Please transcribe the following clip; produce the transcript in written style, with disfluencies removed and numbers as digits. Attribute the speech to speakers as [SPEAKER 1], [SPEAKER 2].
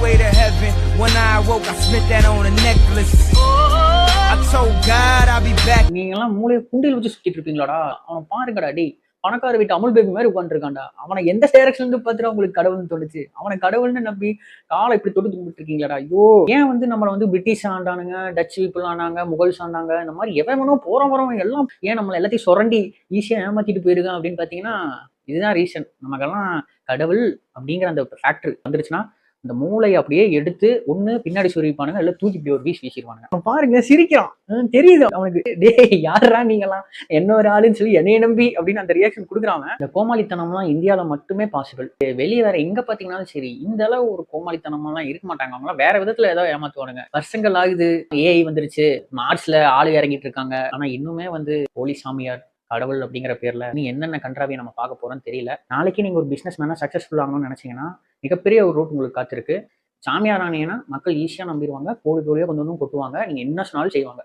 [SPEAKER 1] way to heaven. When I awoke, I spent that on a necklace. I told God I'll be back.
[SPEAKER 2] நீங்கெல்லாம் மூளையை குண்டியில் வச்சு சுத்திட்டு இருப்பீங்களாடா? அவன் பாருங்கடா டேய், பணக்கார வீட்டு அமுல் பேபி மாதிரி உட்காந்துருக்கான்டா. அவனை எந்த டைரக்ஷன்ல இருந்து பார்த்துட்டு உங்களுக்கு கடவுள்னு தோணுச்சு? அவனை கடவுள்னு நம்பி காலை இப்படி தொட்டு கும்பிட்டு இருக்கீங்களாடா? ஐயோ, ஏன் வந்து நம்மளை வந்து பிரிட்டிஷ் ஆண்டானுங்க, டச் பீப்புள் ஆனாங்க, முகல்ஸ் ஆண்டாங்க, இந்த மாதிரி எவனோ போறவன் எல்லாம் ஏன் நம்மளை எல்லாத்தையும் சுரண்டி ஈஸியா ஏமாத்திட்டு போயிருக்கான் அப்படின்னு பாத்தீங்கன்னா இதுதான் ரீசன். நமக்கெல்லாம் கடவுள் அப்படிங்கிற அந்த ஃபேக்டர் வந்துருச்சுன்னா இந்த மூளையை அப்படியே எடுத்து ஒண்ணு பின்னாடி சொருவிப்பானுங்க, இல்ல தூக்கி இப்படி ஒரு வீசிடுவானுங்க. அவன் பாருங்க சிரிக்கிறான், தெரியுது அவனுக்கு, டே யாரா நீங்களாம் என்ன ஒரு ஆளுன்னு சொல்லி என்னைய நம்பி அப்படின்னு அந்த ரியாக்ஷன் கொடுக்குறாங்க. இந்த கோமாளித்தனம்லாம் இந்தியாவில மட்டுமே பாசிபிள். வெளியே வேற எங்க பாத்தீங்கன்னாலும் சரி இந்த அளவு ஒரு கோமாளித்தனம்லாம் இருக்க மாட்டாங்க. அவங்களாம் வேற விதத்துல ஏதாவது ஏமாத்துவானுங்க. வருஷங்கள் ஆகுது, ஏஐ வந்துருச்சு, மார்ச்ல ஆளு இறங்கிட்டு இருக்காங்க, ஆனா இன்னுமே வந்து போலி சாமியார் கடவுள் அப்படிங்கிற பேர்ல நீ என்னென்ன கண்ட்ராவியை நம்ம பார்க்க போறோம்னு தெரியல. நாளைக்கு நீங்க ஒரு பிசினஸ் மேனா சக்சஸ்ஃபுல் ஆகணும்னு நினைச்சீங்கன்னா மிகப்பெரிய ஒரு ரூட் உங்களுக்கு காத்திருக்கு. சாமியார் ஆனீங்கன்னா மக்கள் ஈஸியா நம்பிடுவாங்க, கோடி கோடியா கொஞ்சம் கொட்டுவாங்க, நீங்க என்ன சொன்னாலும் செய்வாங்க.